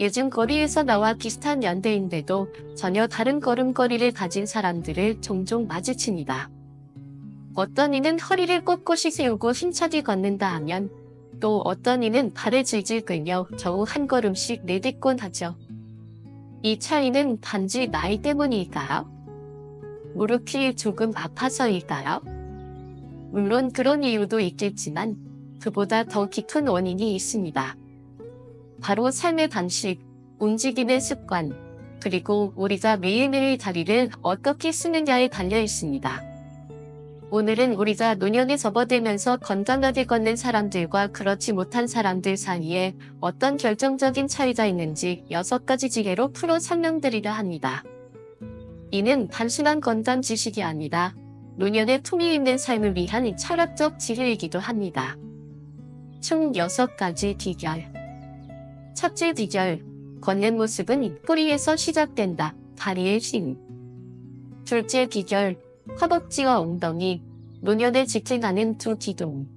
요즘 거리에서 나와 비슷한 연대인데도 전혀 다른 걸음걸이를 가진 사람들을 종종 마주칩니다. 어떤 이는 허리를 꼿꼿이 세우고 힘차게 걷는다 하면 또 어떤 이는 발을 질질 끌며 겨우 한 걸음씩 내딛곤 하죠. 이 차이는 단지 나이 때문일까요? 무릎이 조금 아파서일까요? 물론 그런 이유도 있겠지만 그보다 더 깊은 원인이 있습니다. 바로 삶의 방식, 움직임의 습관, 그리고 우리가 매일매일 다리를 어떻게 쓰느냐에 달려 있습니다. 오늘은 우리가 노년에 접어들면서 건강하게 걷는 사람들과 그렇지 못한 사람들 사이에 어떤 결정적인 차이가 있는지 6가지 지혜로 풀어 설명드리려 합니다. 이는 단순한 건강 지식이 아니라 노년의 품위 있는 삶을 위한 철학적 지혜이기도 합니다. 총 6가지 비결. 첫째 비결, 걷는 모습은 뿌리에서 시작된다. 다리의 힘. 둘째 비결, 허벅지와 엉덩이, 노년에 직행하는 두 기둥.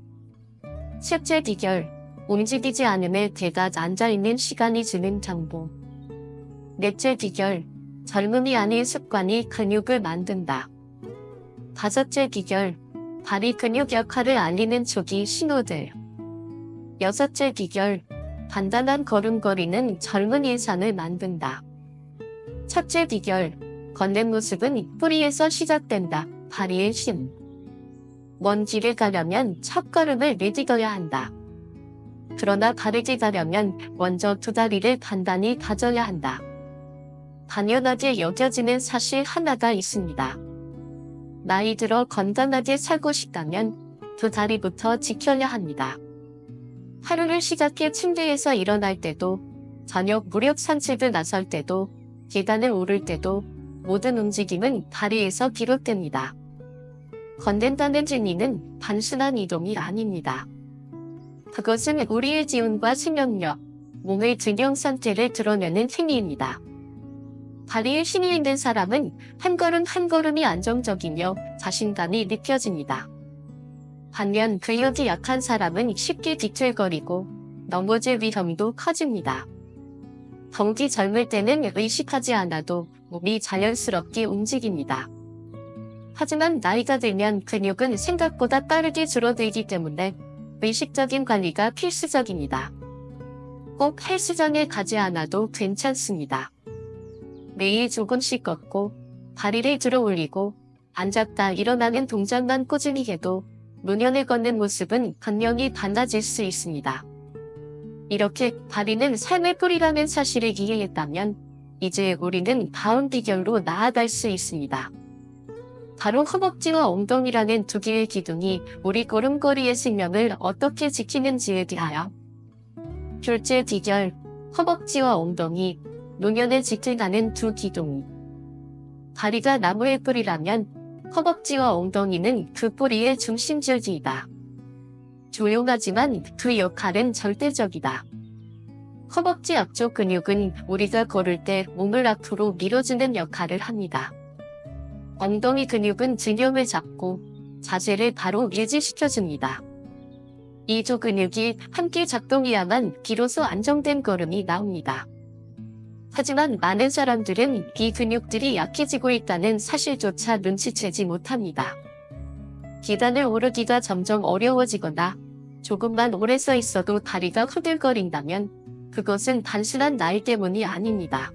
셋째 비결, 움직이지 않음에 대낮 앉아있는 시간이 주는 정보. 넷째 비결, 젊음이 아닌 습관이 근육을 만든다. 다섯째 비결, 발이 근육 역할을 알리는 조기 신호들. 여섯째 비결, 단단한 걸음걸이는 젊은 인상을 만든다. 첫째 비결, 걷는 모습은 뿌리에서 시작된다. 다리의 힘. 먼 길을 가려면 첫 걸음을 내딛어야 한다. 그러나 바르게 가려면 먼저 두 다리를 단단히 다져야 한다. 당연하게 여겨지는 사실 하나가 있습니다. 나이 들어 건강하게 살고 싶다면 두 다리부터 지켜야 합니다. 하루를 시작해 침대에서 일어날 때도, 저녁 무렵 산책을 나설 때도, 계단을 오를 때도 모든 움직임은 다리에서 비롯됩니다. 걷는다는 진리는 단순한 이동이 아닙니다. 그것은 우리의 지운과 생명력, 몸의 균형 상태를 드러내는 행위입니다. 다리에 힘이 있는 사람은 한 걸음 한 걸음이 안정적이며 자신감이 느껴집니다. 반면 근육이 약한 사람은 쉽게 비틀거리고 넘어질 위험도 커집니다. 덩기 젊을 때는 의식하지 않아도 몸이 자연스럽게 움직입니다. 하지만 나이가 들면 근육은 생각보다 빠르게 줄어들기 때문에 의식적인 관리가 필수적입니다. 꼭 헬스장에 가지 않아도 괜찮습니다. 매일 조금씩 걷고 다리를 들어 올리고 앉았다 일어나는 동작만 꾸준히 해도 노년을 걷는 모습은 분명히 달라질 수 있습니다. 이렇게 다리는 삶의 뿌리라는 사실을 이해했다면 이제 우리는 다음 비결로 나아갈 수 있습니다. 바로 허벅지와 엉덩이라는 두 개의 기둥이 우리 걸음걸이의 생명을 어떻게 지키는지에 대하여. 둘째 비결, 허벅지와 엉덩이, 노년에 직행하는 두 기둥. 다리가 나무의 뿌리라면 허벅지와 엉덩이는 그 뿌리의 중심줄기이다. 조용하지만 그 역할은 절대적이다. 허벅지 앞쪽 근육은 우리가 걸을 때 몸을 앞으로 밀어주는 역할을 합니다. 엉덩이 근육은 균형을 잡고 자세를 바로 유지시켜줍니다. 이 두 근육이 함께 작동해야만 비로소 안정된 걸음이 나옵니다. 하지만 많은 사람들은 이 근육들이 약해지고 있다는 사실조차 눈치채지 못합니다. 계단을 오르기가 점점 어려워지거나 조금만 오래 서 있어도 다리가 후들거린다면 그것은 단순한 나이 때문이 아닙니다.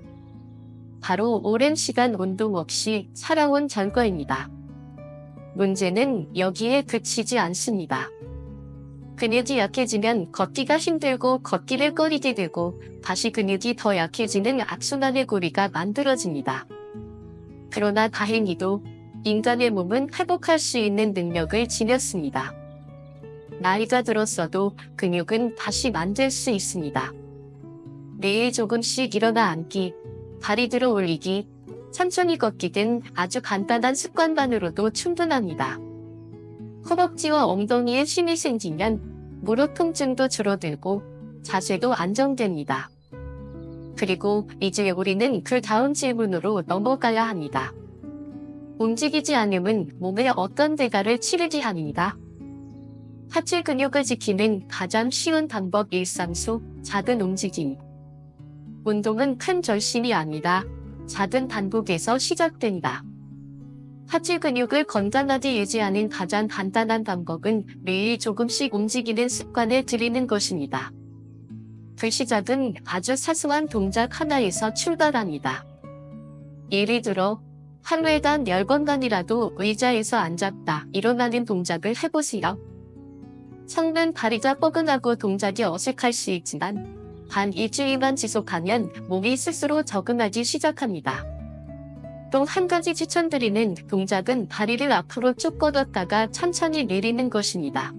바로 오랜 시간 운동 없이 살아온 결과입니다. 문제는 여기에 그치지 않습니다. 근육이 약해지면 걷기가 힘들고 걷기를 꺼리게 되고 다시 근육이 더 약해지는 악순환의 고리가 만들어집니다. 그러나 다행히도 인간의 몸은 회복할 수 있는 능력을 지녔습니다. 나이가 들었어도 근육은 다시 만들 수 있습니다. 매일 조금씩 일어나 앉기, 다리 들어 올리기, 천천히 걷기 등 아주 간단한 습관만으로도 충분합니다. 허벅지와 엉덩이에 힘이 생기면 무릎 통증도 줄어들고 자세도 안정됩니다. 그리고 이제 우리는 그 다음 질문으로 넘어가야 합니다. 움직이지 않음은 몸에 어떤 대가를 치르게 합니다. 하체 근육을 지키는 가장 쉬운 방법 일상 속 작은 움직임. 운동은 큰 결심이 아니라 작은 반복에서 시작된다. 하체 근육을 건강하게 유지하는 가장 간단한 방법은 매일 조금씩 움직이는 습관을 들이는 것입니다. 그 시작은 아주 사소한 동작 하나에서 출발합니다. 예를 들어 하루에 단 10번간이라도 의자에서 앉았다 일어나는 동작을 해보세요. 처음엔 다리가 뻐근하고 동작이 어색할 수 있지만 단 일주일만 지속하면 몸이 스스로 적응하기 시작합니다. 또 한 가지 추천드리는 동작은 다리를 앞으로 쭉 뻗었다가 천천히 내리는 것입니다.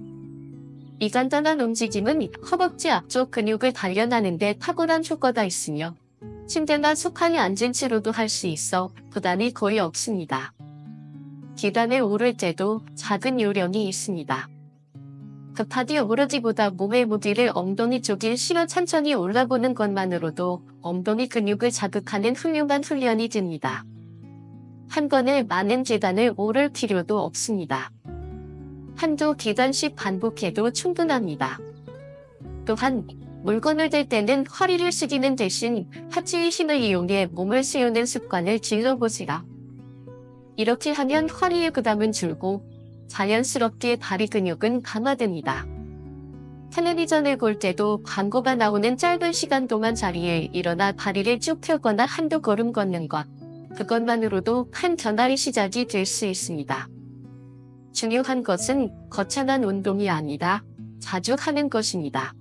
이 간단한 움직임은 허벅지 앞쪽 근육을 단련하는 데 탁월한 효과가 있으며 침대나 소파에 앉은 채로도 할 수 있어 부담이 거의 없습니다. 계단에 오를 때도 작은 요령이 있습니다. 급하게 오르기보다 몸의 무게를 엉덩이 쪽에 실어 천천히 올라보는 것만으로도 엉덩이 근육을 자극하는 훌륭한 훈련이 됩니다. 한 번에 많은 계단을 오를 필요도 없습니다. 한두 계단씩 반복해도 충분합니다. 또한 물건을 들 때는 허리를 숙이는 대신 하체의 힘을 이용해 몸을 세우는 습관을 길러보세요. 이렇게 하면 허리의 부담은 줄고 자연스럽게 다리 근육은 강화됩니다. 텔레비전을 볼 때도 광고가 나오는 짧은 시간 동안 자리에 일어나 다리를 쭉 펴거나 한두 걸음 걷는 것, 그것만으로도 큰 변화의 시작이 될 수 있습니다. 중요한 것은 거창한 운동이 아니라 자주 하는 것입니다.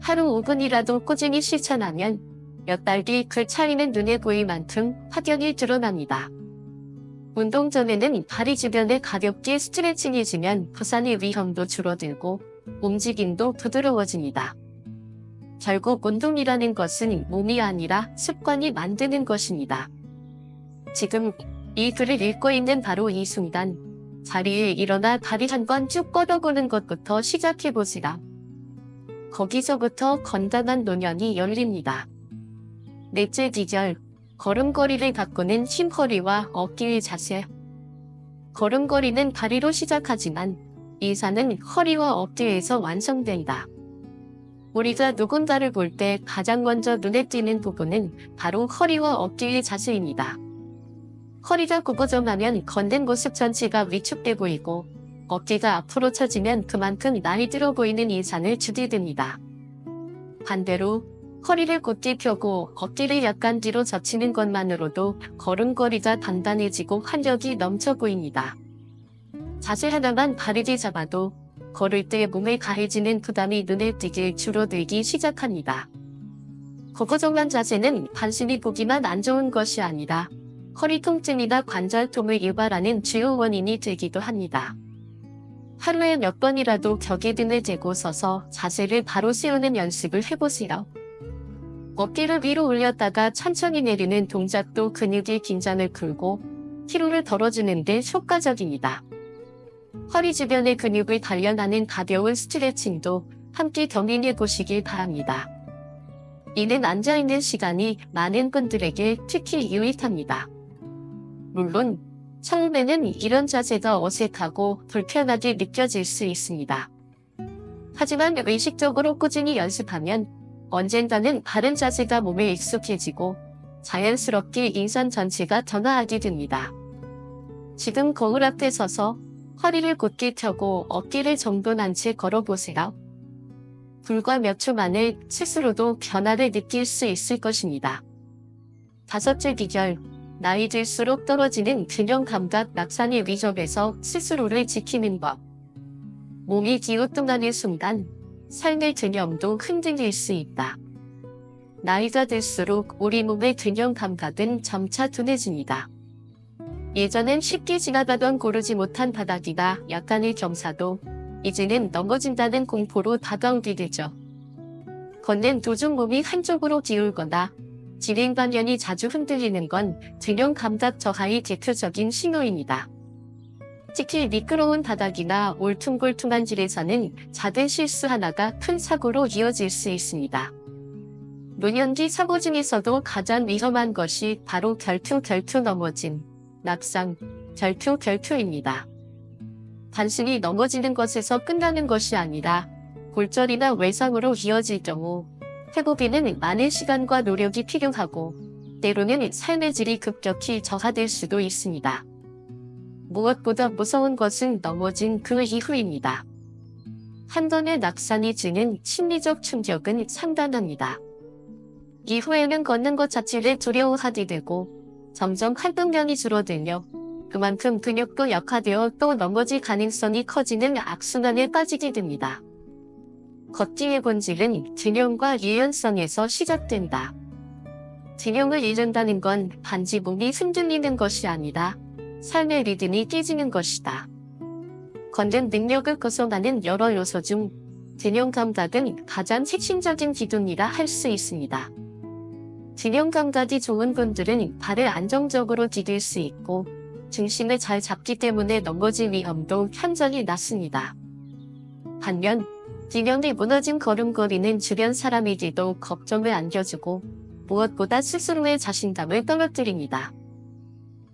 하루 5분이라도 꾸준히 실천하면 몇 달 뒤 그 차이는 눈에 보일 만큼 확연히 드러납니다. 운동 전에는 다리 주변을 가볍게 스트레칭해주면 부상의 위험도 줄어들고 움직임도 부드러워집니다. 결국 운동이라는 것은 몸이 아니라 습관이 만드는 것입니다. 지금 이 글을 읽고 있는 바로 이 순간 자리에 일어나 다리 한 번 쭉 뻗어보는 것부터 시작해보시라. 거기서부터 건강한 노년이 열립니다. 넷째 비결, 걸음걸이를 바꾸는 쉼허리와 어깨의 자세. 걸음걸이는 다리로 시작하지만 이사는 허리와 어깨에서 완성된다. 우리가 누군가를 볼 때 가장 먼저 눈에 띄는 부분은 바로 허리와 어깨의 자세입니다. 허리가 굽어져가면 걷는 모습 전체가 위축돼 보이고 어깨가 앞으로 처지면 그만큼 나이 들어 보이는 인상을 주게 됩니다. 반대로 허리를 곧게 펴고 어깨를 약간 뒤로 젖히는 것만으로도 걸음걸이가 단단해지고 활력이 넘쳐 보입니다. 자세 하나만 바르게 잡아도 걸을 때 몸에 가해지는 부담이 눈에 띄게 줄어들기 시작합니다. 거거정한 자세는 단순히 보기만 안 좋은 것이 아니라 허리 통증이나 관절통을 유발하는 주요 원인이 되기도 합니다. 하루에 몇 번이라도 벽에 등을 대고 서서 자세를 바로 세우는 연습을 해보세요. 어깨를 위로 올렸다가 천천히 내리는 동작도 근육의 긴장을 풀고 피로를 덜어주는 데 효과적입니다. 허리 주변의 근육을 단련하는 가벼운 스트레칭도 함께 병행해 보시길 바랍니다. 이는 앉아있는 시간이 많은 분들에게 특히 유익합니다. 물론 처음에는 이런 자세가 어색하고 불편하게 느껴질 수 있습니다. 하지만 의식적으로 꾸준히 연습하면 언젠가는 바른 자세가 몸에 익숙해지고 자연스럽게 인상 전체가 변화하게 됩니다. 지금 거울 앞에 서서 허리를 곧게 펴고 어깨를 정돈한 채 걸어보세요. 불과 몇 초 만에 스스로도 변화를 느낄 수 있을 것입니다. 다섯째 비결, 나이 들수록 떨어지는 균형 감각 낙상의 위협에서 스스로를 지키는 법. 몸이 기우뚱하는 순간 삶의 균형도 흔들릴 수 있다. 나이가 들수록 우리 몸의 균형 감각은 점차 둔해집니다. 예전엔 쉽게 지나가던 고르지 못한 바닥이나 약간의 경사도 이제는 넘어진다는 공포로 다가오게 되죠. 걷는 도중 몸이 한쪽으로 기울거나 진행 방향이 자주 흔들리는 건 균형 감각 저하의 대표적인 신호입니다. 특히 미끄러운 바닥이나 울퉁불퉁한 길에서는 작은 실수 하나가 큰 사고로 이어질 수 있습니다. 노년기 사고 중에서도 가장 위험한 것이 바로 결투 넘어짐, 낙상, 결투입니다. 단순히 넘어지는 것에서 끝나는 것이 아니라 골절이나 외상으로 이어질 경우 회복에는 많은 시간과 노력이 필요하고 때로는 삶의 질이 급격히 저하될 수도 있습니다. 무엇보다 무서운 것은 넘어진 그 이후입니다. 한 번의 낙산이 주는 심리적 충격은 상당합니다. 이후에는 걷는 것 자체를 두려워하게 되고 점점 활동량이 줄어들며 그만큼 근육도 약화되어 또 넘어질 가능성이 커지는 악순환에 빠지게 됩니다. 걷기의 본질은 균형과 유연성에서 시작된다. 균형을 잃는다는 건 단지 몸이 흔들리는 것이 아니라 삶의 리듬이 깨지는 것이다. 걷는 능력을 구성하는 여러 요소 중 균형 감각은 가장 핵심적인 기둥이라 할 수 있습니다. 균형 감각이 좋은 분들은 발을 안정적으로 디딜 수 있고 중심을 잘 잡기 때문에 넘어질 위험도 현저히 낮습니다. 반면 균형이 무너진 걸음걸이는 주변 사람에게도 걱정을 안겨주고 무엇보다 스스로의 자신감을 떨어뜨립니다.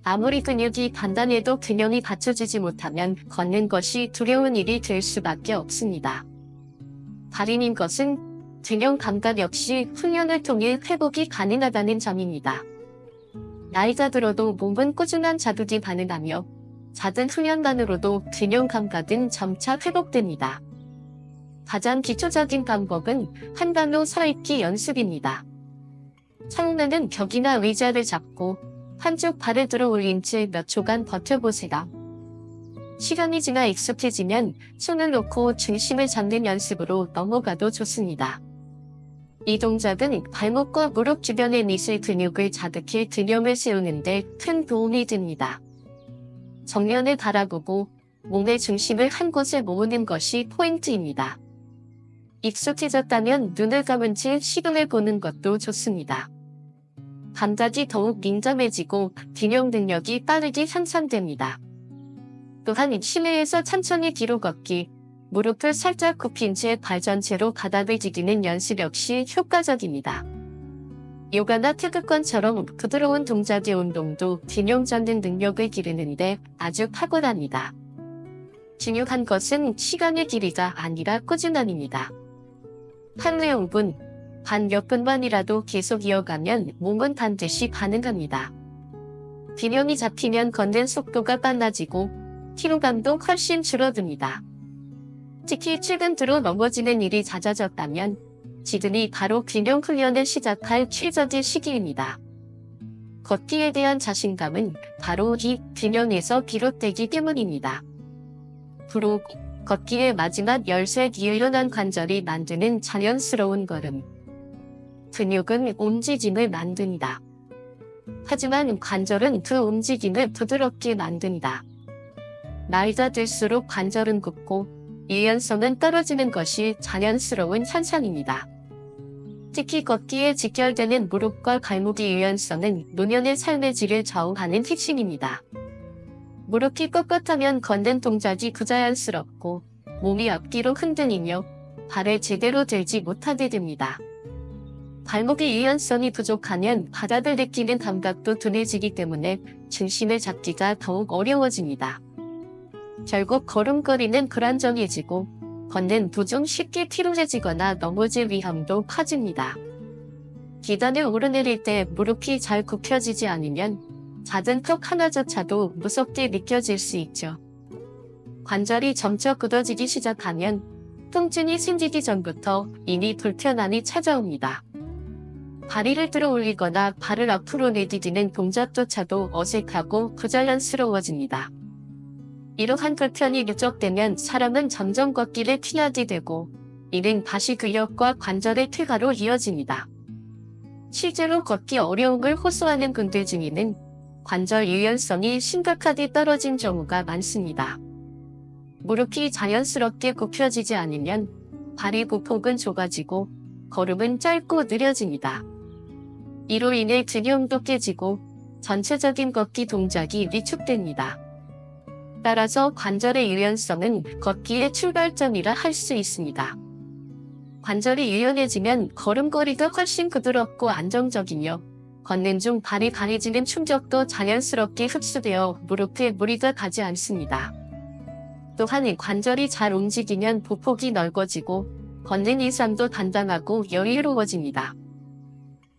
아무리 근육이 단단해도 균형이 받쳐지지 못하면 걷는 것이 두려운 일이 될 수밖에 없습니다. 달인인 것은 균형 감각 역시 훈련을 통해 회복이 가능하다는 점입니다. 나이가 들어도 몸은 꾸준한 자극이 가능하며 작은 훈련만으로도 균형 감각은 점차 회복됩니다. 가장 기초적인 방법은 한 발로 서 있기 연습입니다. 처음에는 벽이나 의자를 잡고 한쪽 발을 들어 올린 채 몇 초간 버텨보세요. 시간이 지나 익숙해지면 손을 놓고 중심을 잡는 연습으로 넘어가도 좋습니다. 이 동작은 발목과 무릎 주변의 미술 근육을 자극해 균형을 세우는 데 큰 도움이 됩니다. 정면을 바라보고 몸의 중심을 한 곳에 모으는 것이 포인트입니다. 익숙해졌다면 눈을 감은 채 시동을 보는 것도 좋습니다. 감각이 더욱 민감해지고 균형 능력이 빠르게 향상됩니다. 또한 실내에서 천천히 뒤로 걷기, 무릎을 살짝 굽힌 채 발 전체로 바닥을 디디는 연습 역시 효과적입니다. 요가나 태극권처럼 부드러운 동작의 운동도 균형 잡는 능력을 기르는데 아주 탁월합니다. 중요한 것은 시간의 길이가 아니라 꾸준함입니다. 하루에 5분, 단 몇 분만이라도 계속 이어가면 몸은 반드시 반응합니다. 균형이 잡히면 걷는 속도가 빨라지고 피로감도 훨씬 줄어듭니다. 특히 최근 들어 넘어지는 일이 잦아졌다면 지금이 바로 균형 훈련을 시작할 최적의 시기입니다. 걷기에 대한 자신감은 바로 이 균형에서 비롯되기 때문입니다. 부록, 걷기의 마지막 열쇠 유연한 관절이 만드는 자연스러운 걸음. 근육은 움직임을 만든다. 하지만 관절은 그 움직임을 부드럽게 만든다. 나이가 들수록 관절은 굽고 유연성은 떨어지는 것이 자연스러운 현상입니다. 특히 걷기에 직결되는 무릎과 발목의 유연성은 노년의 삶의 질을 좌우하는 핵심입니다. 무릎이 뻣뻣하면 걷는 동작이 부자연스럽고 몸이 앞뒤로 흔들리며 발을 제대로 들지 못하게 됩니다. 발목의 유연성이 부족하면 바닥을 느끼는 감각도 둔해지기 때문에 중심을 잡기가 더욱 어려워집니다. 결국 걸음걸이는 불안정해지고 걷는 도중 쉽게 피로해지거나 넘어질 위험도 커집니다. 계단을 오르내릴 때 무릎이 잘 굽혀지지 않으면 작은 턱 하나조차도 무섭게 느껴질 수 있죠. 관절이 점차 굳어지기 시작하면 통증이 생기기 전부터 이미 불편함이 찾아옵니다. 다리를 들어 올리거나 발을 앞으로 내디디는 동작조차도 어색하고 부자연스러워집니다. 이러한 불편이 누적되면 사람은 점점 걷기를 피하게 되고 이는 다시 근력과 관절의 퇴화로 이어집니다. 실제로 걷기 어려움을 호소하는 분들 중에는 관절 유연성이 심각하게 떨어진 경우가 많습니다. 무릎이 자연스럽게 굽혀지지 않으면 발의 보폭은 좁아지고 걸음은 짧고 느려집니다. 이로 인해 균형도 깨지고 전체적인 걷기 동작이 위축됩니다. 따라서 관절의 유연성은 걷기의 출발점이라 할 수 있습니다. 관절이 유연해지면 걸음걸이가 훨씬 부드럽고 안정적이며 걷는 중 발이 강해지는 충격도 자연스럽게 흡수되어 무릎에 무리가 가지 않습니다. 또한 관절이 잘 움직이면 보폭이 넓어지고 걷는 이상도 단단하고 여유로워집니다.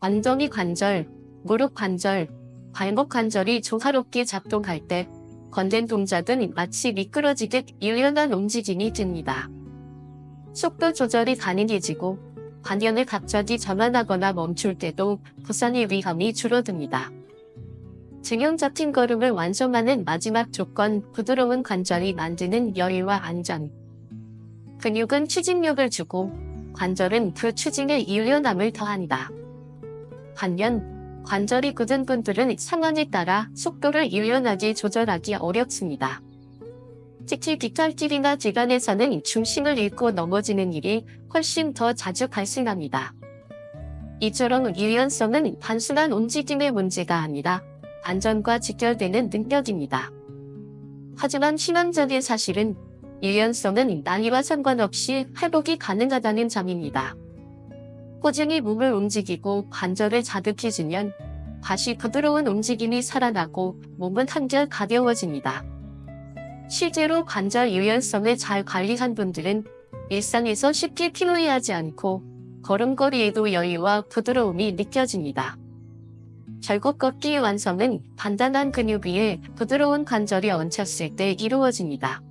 엉덩이 관절, 무릎 관절, 발목 관절이 조화롭게 작동할 때 걷는 동작은 마치 미끄러지듯 유연한 움직임이 듭니다. 속도 조절이 가능해지고 방향을 갑자기 전환하거나 멈출 때도 부상의 위험이 줄어듭니다. 균형 잡힌 걸음을 완성하는 마지막 조건, 부드러운 관절이 만드는 여유와 안전. 근육은 추진력을 주고 관절은 그 추진에 유연함을 더한다. 반면 관절이 굳은 분들은 상황에 따라 속도를 유연하게 조절하기 어렵습니다. 특히 빗갈길이나 지간에서는 중심을 잃고 넘어지는 일이 훨씬 더 자주 발생합니다. 이처럼 유연성은 단순한 움직임의 문제가 아니라 안전과 직결되는 능력입니다. 하지만 희망적인 사실은 유연성은 나이와 상관없이 회복이 가능하다는 점입니다. 꾸준히 몸을 움직이고 관절을 자극해주면 다시 부드러운 움직임이 살아나고 몸은 한결 가벼워집니다. 실제로 관절 유연성을 잘 관리한 분들은 일상에서 쉽게 피로해하지 않고 걸음걸이에도 여유와 부드러움이 느껴집니다. 결국 걷기의 완성은 단단한 근육 위에 부드러운 관절이 얹혔을 때 이루어집니다.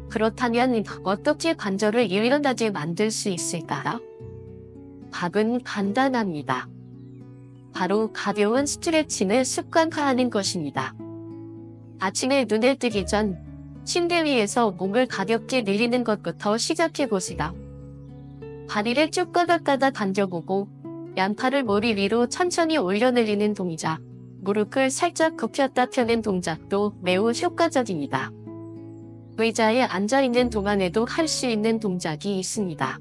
그렇다면 어떻게 관절을 유연하게 만들 수 있을까요? 답은 간단합니다. 바로 가벼운 스트레칭을 습관화하는 것입니다. 아침에 눈을 뜨기 전 침대 위에서 몸을 가볍게 내리는 것부터 시작해보시다. 다리를 쭉 까닥까닥 당겨보고 양팔을 머리 위로 천천히 올려내리는 동작, 무릎을 살짝 굽혔다 펴는 동작도 매우 효과적입니다. 의자에 앉아있는 동안에도 할 수 있는 동작이 있습니다.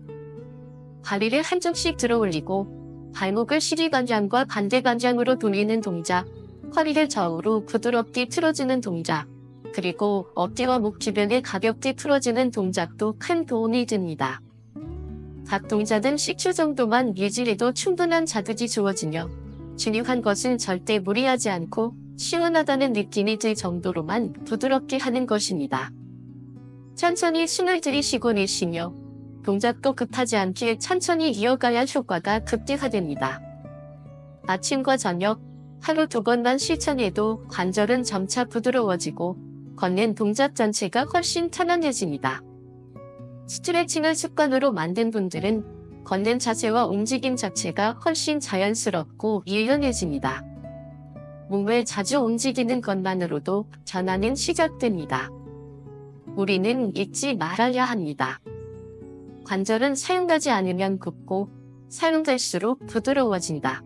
다리를 한쪽씩 들어 올리고 발목을 시리 방향과 반대 방향으로 돌리는 동작, 허리를 좌우로 부드럽게 틀어주는 동작, 그리고 어깨와 목 주변을 가볍게 풀어주는 동작도 큰 도움이 됩니다. 각 동작은 10초 정도만 유지해도 충분한 자극이 주어지며 중요한 것은 절대 무리하지 않고 시원하다는 느낌이 들 정도로만 부드럽게 하는 것입니다. 천천히 숨을 들이쉬고 내쉬며 동작도 급하지 않게 천천히 이어가야 효과가 극대화됩니다. 아침과 저녁, 하루 2번만 실천해도 관절은 점차 부드러워지고 걷는 동작 전체가 훨씬 편안해집니다. 스트레칭을 습관으로 만든 분들은 걷는 자세와 움직임 자체가 훨씬 자연스럽고 유연해집니다. 몸을 자주 움직이는 것만으로도 전환은 시작됩니다. 우리는 잊지 말아야 합니다. 관절은 사용하지 않으면 굽고 사용될수록 부드러워진다.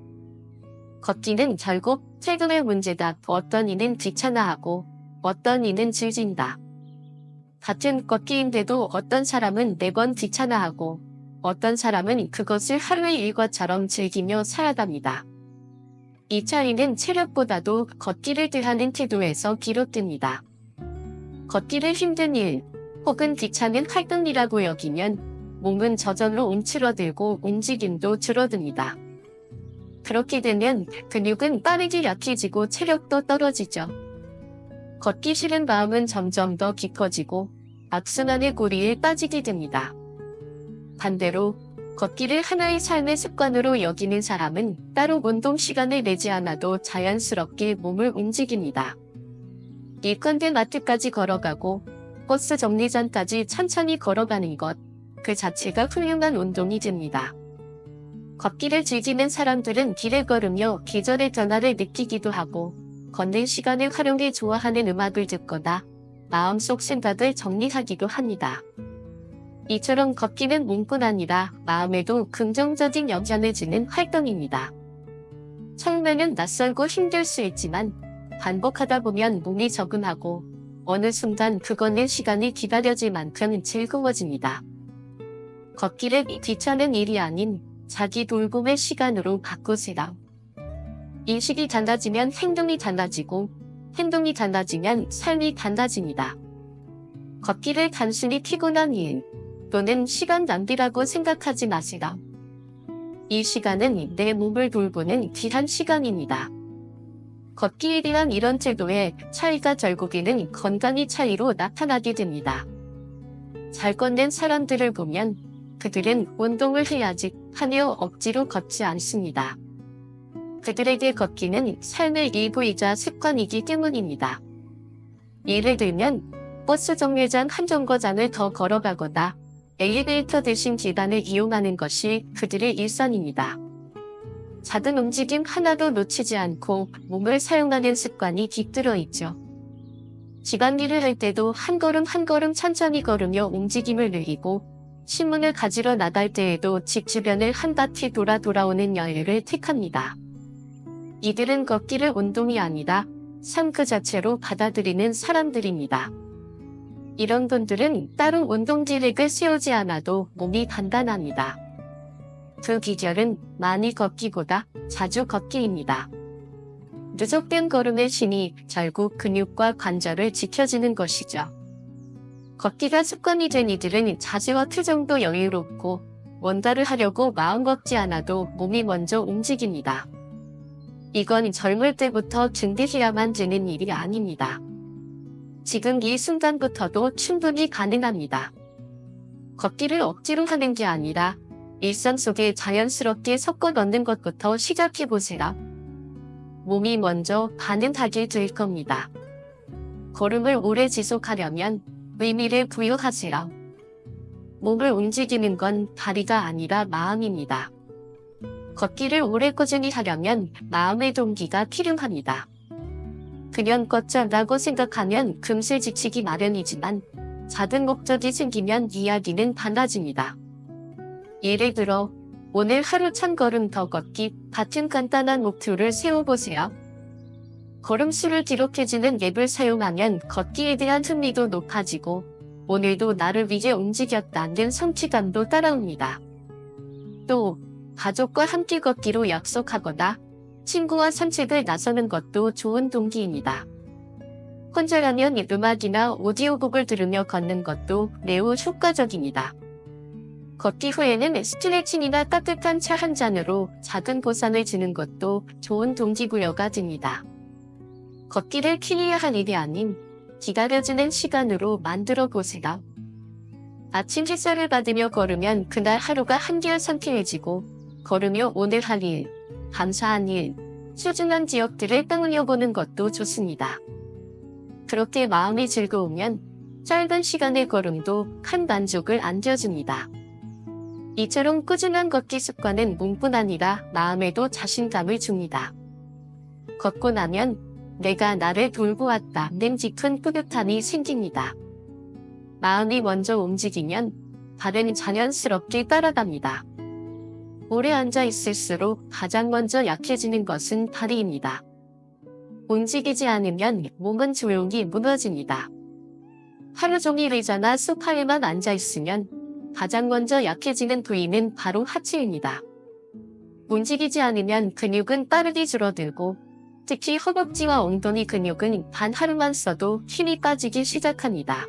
걷기는 결국 체급의 문제다. 어떤 이는 귀찮아하고 어떤 이는 질진다. 같은 걷기인데도 어떤 사람은 매번 귀찮아하고 어떤 사람은 그것을 하루의 일과처럼 즐기며 살아갑니다. 이 차이는 체력보다도 걷기를 대하는 태도에서 비롯됩니다. 걷기를 힘든 일 혹은 귀찮은 활동이라고 여기면 몸은 저절로 움츠러들고 움직임도 줄어듭니다. 그렇게 되면 근육은 빠르게 약해지고 체력도 떨어지죠. 걷기 싫은 마음은 점점 더 깊어지고 악순환의 고리에 빠지게 됩니다. 반대로 걷기를 하나의 삶의 습관으로 여기는 사람은 따로 운동 시간을 내지 않아도 자연스럽게 몸을 움직입니다. 일컨대 마트까지 걸어가고 버스 정류장까지 천천히 걸어가는 것, 그 자체가 훌륭한 운동이 됩니다. 걷기를 즐기는 사람들은 길을 걸으며 계절의 변화를 느끼기도 하고 걷는 시간을 활용해 좋아하는 음악을 듣거나 마음속 생각을 정리하기도 합니다. 이처럼 걷기는 몸뿐 아니라 마음에도 긍정적인 영향을 주는 활동입니다. 처음에는 낯설고 힘들 수 있지만 반복하다 보면 몸이 적응하고 어느 순간 그걷는 시간이 기다려질 만큼 즐거워집니다. 걷기를 귀찮은 일이 아닌 자기 돌봄의 시간으로 바꾸세요. 인식이 달라지면 행동이 달라지고 행동이 달라지면 삶이 달라집니다. 걷기를 단순히 피곤한 일 또는 시간 낭비라고 생각하지 마세요. 이 시간은 내 몸을 돌보는 귀한 시간입니다. 걷기에 대한 이런 태도의 차이가 결국에는 건강의 차이로 나타나게 됩니다. 잘 걷는 사람들을 보면 그들은 운동을 해야지 하며 억지로 걷지 않습니다. 그들에게 걷기는 삶의 일부이자 습관이기 때문입니다. 예를 들면 버스 정류장 한 정거장을 더 걸어가거나 엘리베이터 대신 계단을 이용하는 것이 그들의 일상입니다. 작은 움직임 하나도 놓치지 않고 몸을 사용하는 습관이 깃들어 있죠. 집안일을 할 때도 한 걸음 한 걸음 천천히 걸으며 움직임을 늘리고 신문을 가지러 나갈 때에도 집 주변을 한 바퀴 돌아오는 여유를 택합니다. 이들은 걷기를 운동이 아니라 삶 그 자체로 받아들이는 사람들입니다. 이런 분들은 따로 운동 계획을 세우지 않아도 몸이 단단합니다. 그 비결은 많이 걷기보다 자주 걷기입니다. 누적된 걸음의 힘이 결국 근육과 관절을 지켜주는 것이죠. 걷기가 습관이 된 이들은 자세와 표정도 여유롭고 뭔가를 하려고 마음 먹지 않아도 몸이 먼저 움직입니다. 이건 젊을 때부터 준비해야만 되는 일이 아닙니다. 지금 이 순간부터도 충분히 가능합니다. 걷기를 억지로 하는 게 아니라 일상 속에 자연스럽게 섞어 넣는 것부터 시작해보세요. 몸이 먼저 반응하게 될 겁니다. 걸음을 오래 지속하려면 의미를 부여하세요. 몸을 움직이는 건 다리가 아니라 마음입니다. 걷기를 오래 꾸준히 하려면 마음의 동기가 필요합니다. 그냥 걷자라고 생각하면 금세 지치기 마련이지만 작은 목적이 생기면 이야기는 달라집니다. 예를 들어 오늘 하루 1000걸음 더 걷기 같은 간단한 목표를 세워보세요. 걸음수를 기록해주는 앱을 사용하면 걷기에 대한 흥미도 높아지고 오늘도 나를 위해 움직였다는 성취감도 따라옵니다. 또 가족과 함께 걷기로 약속하거나 친구와 산책을 나서는 것도 좋은 동기입니다. 혼자라면 음악이나 오디오북을 들으며 걷는 것도 매우 효과적입니다. 걷기 후에는 스트레칭이나 따뜻한 차 한 잔으로 작은 보상을 주는 것도 좋은 동기부여가 됩니다. 걷기를 키워야 할 일이 아닌 기다려지는 시간으로 만들어 보세요. 아침 햇살을 받으며 걸으면 그날 하루가 한결 상쾌해지고 걸으며 오늘 할 일, 감사한 일, 소중한 기억들을 떠올려보는 것도 좋습니다. 그렇게 마음이 즐거우면 짧은 시간의 걸음도 큰 만족을 안겨줍니다. 이처럼 꾸준한 걷기 습관은 몸뿐 아니라 마음에도 자신감을 줍니다. 걷고 나면 내가 나를 돌보았다는 깊은 뿌듯함이 생깁니다. 마음이 먼저 움직이면 발은 자연스럽게 따라갑니다. 오래 앉아 있을수록 가장 먼저 약해지는 것은 다리입니다. 움직이지 않으면 몸은 조용히 무너집니다. 하루 종일 의자나 소파에만 앉아 있으면 가장 먼저 약해지는 부위는 바로 하체입니다. 움직이지 않으면 근육은 빠르게 줄어들고 특히 허벅지와 엉덩이 근육은 단 하루만 써도 힘이 빠지기 시작합니다.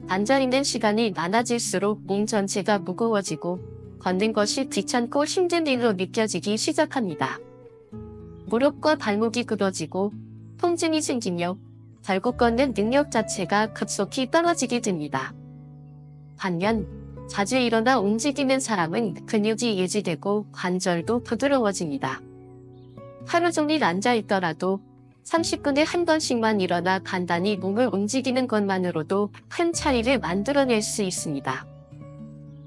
앉아있는 시간이 많아질수록 몸 전체가 무거워지고 걷는 것이 귀찮고 힘든 일로 느껴지기 시작합니다. 무릎과 발목이 굽어지고 통증이 생기며 결국 걷는 능력 자체가 급속히 떨어지게 됩니다. 반면 자주 일어나 움직이는 사람은 근육이 유지되고 관절도 부드러워집니다. 하루 종일 앉아있더라도 30분에 한 번씩만 일어나 간단히 몸을 움직이는 것만으로도 큰 차이를 만들어낼 수 있습니다.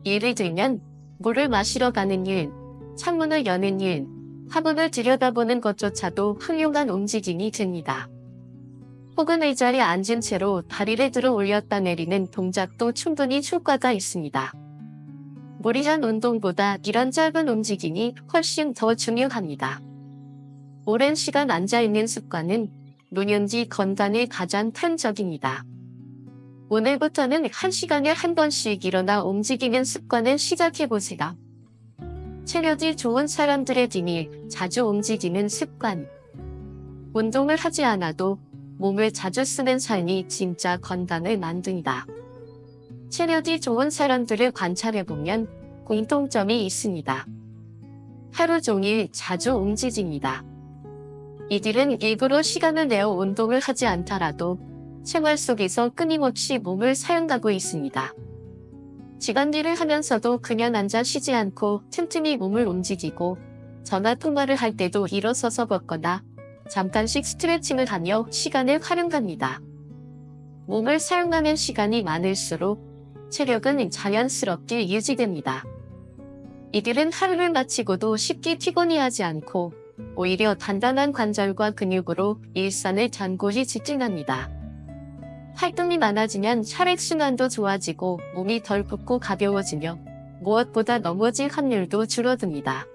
예를 들면 물을 마시러 가는 일, 창문을 여는 일, 화분을 들여다보는 것조차도 훌륭한 움직임이 됩니다. 혹은 의자에 앉은 채로 다리를 들어 올렸다 내리는 동작도 충분히 효과가 있습니다. 무리한 운동보다 이런 짧은 움직임이 훨씬 더 중요합니다. 오랜 시간 앉아있는 습관은 노년기 건강에 가장 큰 적입니다. 오늘부터는 1시간에 한 번씩 일어나 움직이는 습관을 시작해보세요. 체력이 좋은 사람들의 비밀, 자주 움직이는 습관. 운동을 하지 않아도 몸을 자주 쓰는 삶이 진짜 건강을 만든다. 체력이 좋은 사람들을 관찰해보면 공통점이 있습니다. 하루 종일 자주 움직입니다. 이들은 일부러 시간을 내어 운동을 하지 않더라도 생활 속에서 끊임없이 몸을 사용하고 있습니다. 집안일을 하면서도 그냥 앉아 쉬지 않고 틈틈이 몸을 움직이고 전화 통화를 할 때도 일어서서 걷거나 잠깐씩 스트레칭을 하며 시간을 활용합니다. 몸을 사용하는 시간이 많을수록 체력은 자연스럽게 유지됩니다. 이들은 하루를 마치고도 쉽게 피곤해하지 않고 오히려 단단한 관절과 근육으로 일상을 견고히 지탱합니다. 활동이 많아지면 혈액순환도 좋아지고 몸이 덜 붓고 가벼워지며 무엇보다 넘어질 확률도 줄어듭니다.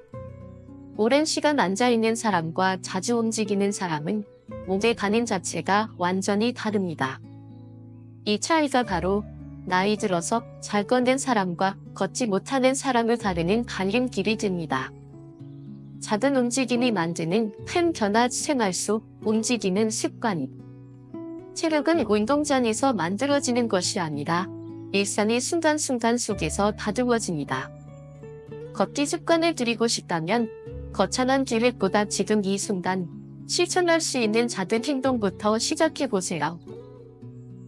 오랜 시간 앉아있는 사람과 자주 움직이는 사람은 몸의 반응 자체가 완전히 다릅니다. 이 차이가 바로 나이 들어서 잘 걷는 사람과 걷지 못하는 사람을 가르는 갈림길이 됩니다. 작은 움직임이 만드는 큰 변화 생활 속 움직이는 습관. 체력은 운동장에서 만들어지는 것이 아니라 일상의 순간순간 속에서 다듬어집니다. 걷기 습관을 들이고 싶다면 거창한 계획보다 지금 이 순간 실천할 수 있는 작은 행동부터 시작해보세요.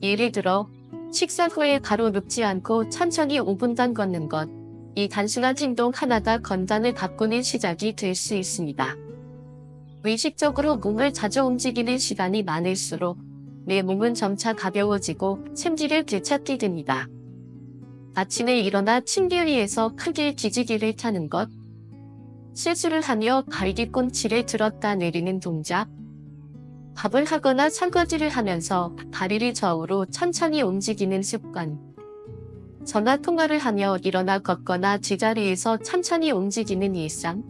예를 들어 식사 후에 바로 눕지 않고 천천히 5분간 걷는 것. 이 단순한 행동 하나가 건강을 바꾸는 시작이 될 수 있습니다. 의식적으로 몸을 자주 움직이는 시간이 많을수록 내 몸은 점차 가벼워지고 생기를 되찾게 됩니다. 아침에 일어나 침대 위에서 크게 기지개를 타는 것, 세수를 하며 발뒤꿈치를 들었다 내리는 동작, 밥을 하거나 설거지를 하면서 다리를 좌우로 천천히 움직이는 습관, 전화 통화를 하며 일어나 걷거나 제자리에서 천천히 움직이는 일상,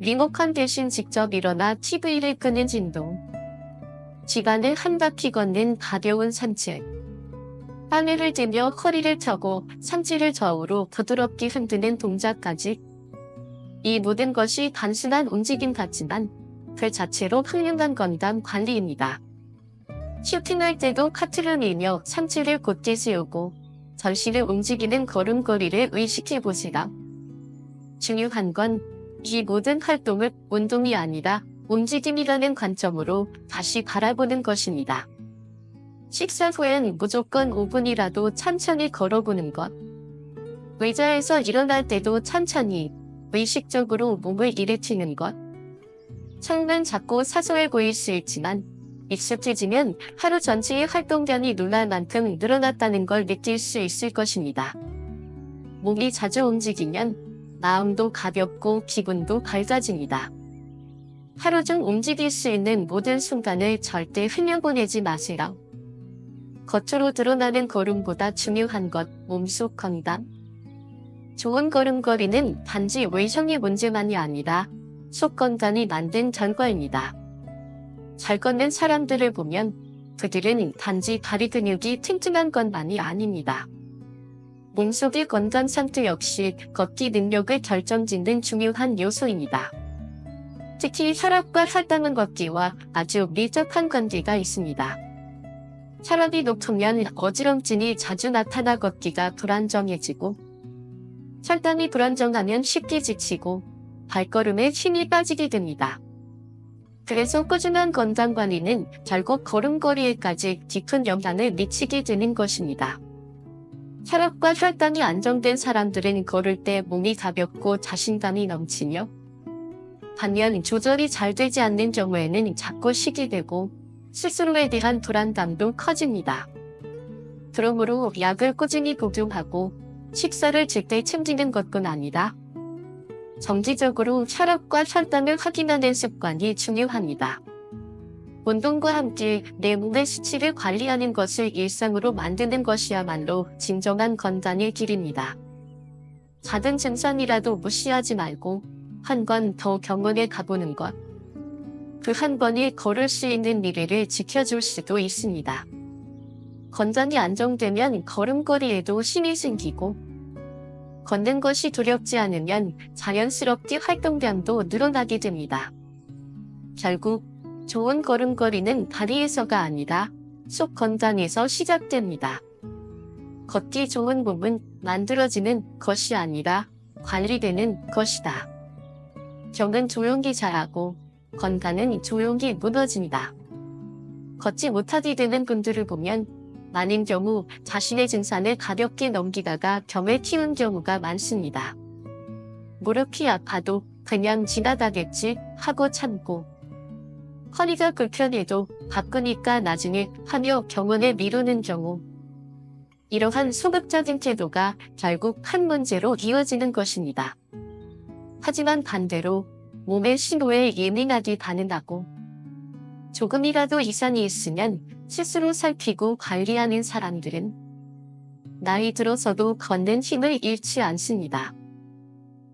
리모컨 대신 직접 일어나 TV를 끄는 진동, 집안을 한 바퀴 걷는 가벼운 산책, 빨래를 들며 허리를 펴고 상체를 좌우로 부드럽게 흔드는 동작까지. 이 모든 것이 단순한 움직임 같지만 그 자체로 훌륭한 건강 관리입니다. 쇼핑할 때도 카트를 밀며 상체를 곧게 세우고 전신을 움직이는 걸음걸이를 의식해보세요. 중요한 건 이 모든 활동을 운동이 아니라 움직임이라는 관점으로 다시 바라보는 것입니다. 식사 후엔 무조건 5분이라도 천천히 걸어보는 것. 의자에서 일어날 때도 천천히 의식적으로 몸을 일으키는 것. 처음엔 작고 사소해 보일 수 있지만 익숙해지면 하루 전체의 활동량이 놀랄 만큼 늘어났다는 걸 느낄 수 있을 것입니다. 몸이 자주 움직이면 마음도 가볍고 기분도 밝아집니다. 하루 중 움직일 수 있는 모든 순간을 절대 흘려보내지 마세요. 겉으로 드러나는 걸음보다 중요한 것, 몸속 건강. 좋은 걸음걸이는 단지 외형의 문제만이 아니라 속 건강이 만든 결과입니다. 잘 걷는 사람들을 보면 그들은 단지 다리 근육이 튼튼한 것만이 아닙니다. 몸속의 건강 상태 역시 걷기 능력을 결정짓는 중요한 요소입니다. 특히 혈압과 혈당은 걷기와 아주 밀접한 관계가 있습니다. 혈압이 높으면 어지럼증이 자주 나타나 걷기가 불안정해지고, 혈당이 불안정하면 쉽게 지치고 발걸음에 힘이 빠지게 됩니다. 그래서 꾸준한 건강관리는 결국 걸음걸이에까지 깊은 영향을 미치게 되는 것입니다. 혈압과 혈당이 안정된 사람들은 걸을 때 몸이 가볍고 자신감이 넘치며, 반면 조절이 잘 되지 않는 경우에는 자꾸 쉬게 되고 스스로에 대한 불안감도 커집니다. 그러므로 약을 꾸준히 복용하고 식사를 제때 챙기는 것뿐 아니라 정기적으로 혈압과 혈당을 확인하는 습관이 중요합니다. 운동과 함께 내 몸의 수치를 관리하는 것을 일상으로 만드는 것이야말로 진정한 건강의 길입니다. 작은 증상이라도 무시하지 말고 한 번 더 병원에 가보는 것. 그 한 번이 걸을 수 있는 미래를 지켜줄 수도 있습니다. 건강이 안정되면 걸음걸이에도 힘이 생기고, 걷는 것이 두렵지 않으면 자연스럽게 활동량도 늘어나게 됩니다. 결국 좋은 걸음걸이는 다리에서가 아니라 속 건강에서 시작됩니다. 걷기 좋은 몸은 만들어지는 것이 아니라 관리되는 것이다. 병은 조용히 자라고 건강은 조용히 무너진다. 걷지 못하게 되는 분들을 보면 아닌 경우 자신의 증상을 가볍게 넘기다가 병을 키운 경우가 많습니다. 무릎이 아파도 그냥 지나가겠지 하고 참고, 허리가 불편해도 바쁘니까 나중에 하며 병원에 미루는 경우, 이러한 소극적인 태도가 결국 큰 문제로 이어지는 것입니다. 하지만 반대로 몸의 신호에 예민하게 반응하고 조금이라도 이상이 있으면 스스로 살피고 관리하는 사람들은 나이 들어서도 걷는 힘을 잃지 않습니다.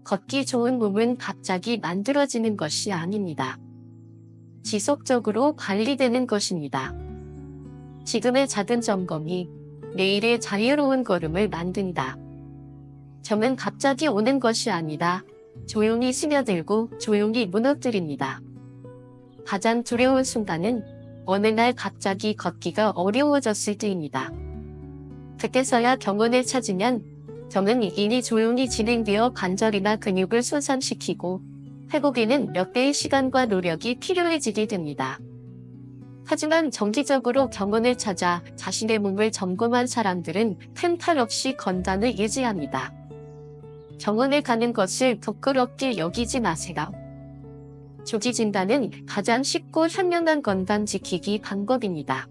걷기 좋은 몸은 갑자기 만들어지는 것이 아닙니다. 지속적으로 관리되는 것입니다. 지금의 작은 점검이 내일의 자유로운 걸음을 만든다. 점은 갑자기 오는 것이 아니다. 조용히 스며들고 조용히 무너뜨립니다. 가장 두려운 순간은 어느 날 갑자기 걷기가 어려워졌을 때입니다. 그때서야 병원을 찾으면 점은 이미 조용히 진행되어 관절이나 근육을 손상시키고 회복에는 몇 배의 시간과 노력이 필요해지게 됩니다. 하지만 정기적으로 병원을 찾아 자신의 몸을 점검한 사람들은 큰 탈 없이 건강을 유지합니다. 병원에 가는 것을 부끄럽게 여기지 마세요. 조기 진단은 가장 쉽고 현명한 건강 지키기 방법입니다.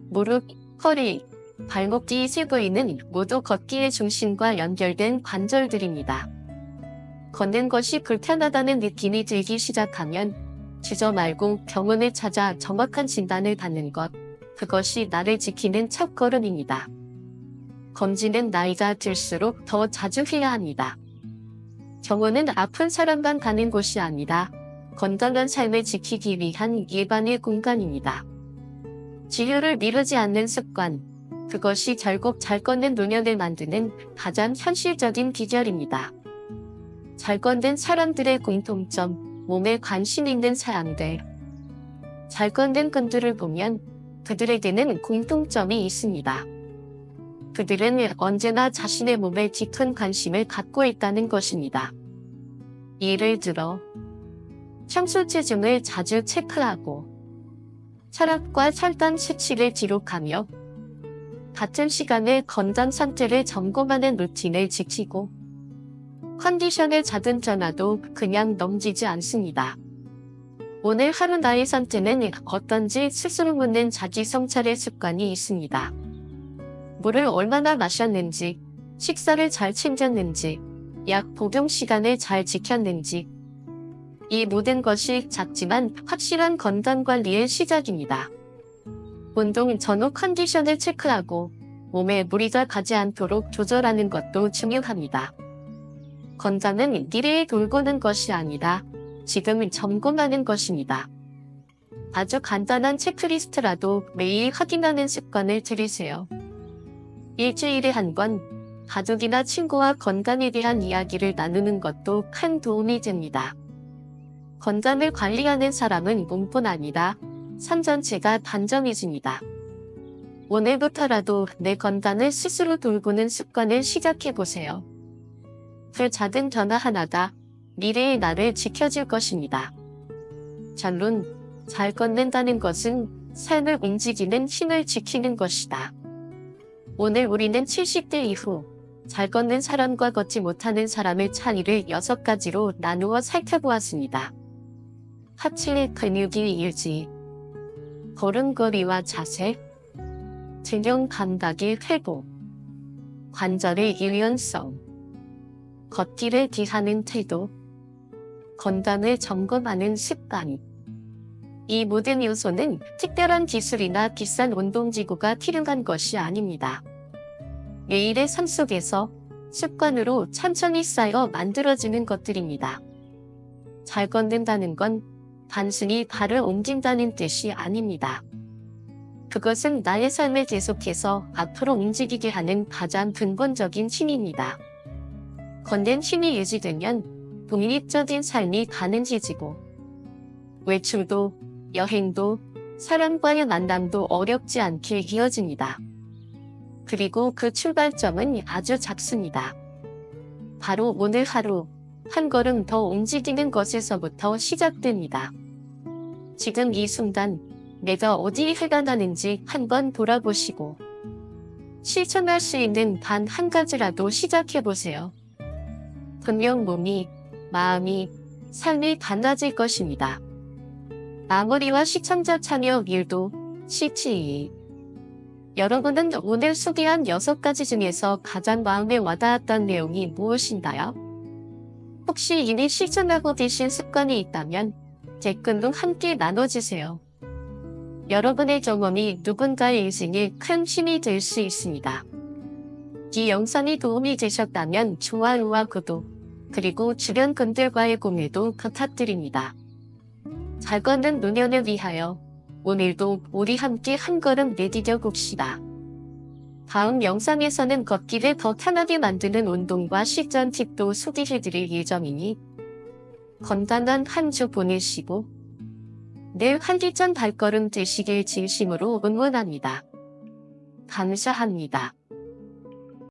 무릎, 허리, 발목 뒤 세 부위는 모두 걷기의 중심과 연결된 관절들입니다. 걷는 것이 불편하다는 느낌이 들기 시작하면 주저 말고 병원을 찾아 정확한 진단을 받는 것, 그것이 나를 지키는 첫걸음입니다. 검진은 나이가 들수록 더 자주 해야 합니다. 병원은 아픈 사람만 가는 곳이 아니라 건강한 삶을 지키기 위한 예방의 공간입니다. 치료를 미루지 않는 습관, 그것이 결국 잘 걷는 노년을 만드는 가장 현실적인 비결입니다. 잘 걷는 사람들의 공통점, 몸에 관심 있는 사람들. 잘 걷는 분들을 보면 그들에게는 공통점이 있습니다. 그들은 언제나 자신의 몸에 깊은 관심을 갖고 있다는 것입니다. 예를 들어, 평소 체중을 자주 체크하고, 혈압과 혈당 수치를 기록하며, 같은 시간에 건강 상태를 점검하는 루틴을 지키고, 컨디션의 작은 변화도 그냥 넘기지 않습니다. 오늘 하루 나의 상태는 어떤지 스스로 묻는 자기 성찰의 습관이 있습니다. 물을 얼마나 마셨는지, 식사를 잘 챙겼는지, 약 복용 시간을 잘 지켰는지, 이 모든 것이 작지만 확실한 건강관리의 시작입니다. 운동 전후 컨디션을 체크하고 몸에 무리가 가지 않도록 조절하는 것도 중요합니다. 건강은 미래에 돌보는 것이 아니라 지금 점검하는 것입니다. 아주 간단한 체크리스트라도 매일 확인하는 습관을 들이세요. 일주일에 한 번 가족이나 친구와 건강에 대한 이야기를 나누는 것도 큰 도움이 됩니다. 건강을 관리하는 사람은 몸뿐 아니라 삶 전체가 단정해집니다. 오늘부터라도 내 건강을 스스로 돌보는 습관을 시작해보세요. 그 작은 변화 하나가 미래의 나를 지켜줄 것입니다. 결론, 잘 걷는다는 것은 삶을 움직이는 힘을 지키는 것이다. 오늘 우리는 70대 이후 잘 걷는 사람과 걷지 못하는 사람의 차이를 6가지로 나누어 살펴보았습니다. 하체 근육의 유지, 걸음걸이와 자세, 균형 감각의 회복, 관절의 유연성, 걷기를 기하는 태도, 건강을 점검하는 습관. 이 모든 요소는 특별한 기술이나 비싼 운동기구가 필요한 것이 아닙니다. 매일의 삶 속에서 습관으로 천천히 쌓여 만들어지는 것들입니다. 잘 걷는다는 건 단순히 발을 옮긴다는 뜻이 아닙니다. 그것은 나의 삶을 계속해서 앞으로 움직이게 하는 가장 근본적인 힘입니다. 걷는 힘이 유지되면 독립적인 삶이 가능해지고 외출도, 여행도, 사람과의 만남도 어렵지 않게 이어집니다. 그리고 그 출발점은 아주 작습니다. 바로 오늘 하루 한 걸음 더 움직이는 것에서부터 시작됩니다. 지금 이 순간 내가 어디에 해가 나는지 한번 돌아보시고 실천할 수 있는 단 한 가지라도 시작해보세요. 분명 몸이, 마음이, 삶이 달라질 것입니다. 마무리와 시청자 참여 일도 실치. 여러분은 오늘 소개한 6가지 중에서 가장 마음에 와닿았던 내용이 무엇인가요? 혹시 이미 실천하고 계신 습관이 있다면 댓글로 함께 나눠주세요. 여러분의 경험이 누군가의 인생에 큰 힘이 될 수 있습니다. 이 영상이 도움이 되셨다면 좋아요와 구독, 그리고 주변 분들과의 공유도 부탁드립니다. 잘 걷는 노년을 위하여 오늘도 우리 함께 한 걸음 내디뎌 봅시다. 다음 영상에서는 걷기를 더 편하게 만드는 운동과 실전 팁도 소개해드릴 예정이니 건강한 한 주 보내시고 늘 활기찬 발걸음 되시길 진심으로 응원합니다. 감사합니다.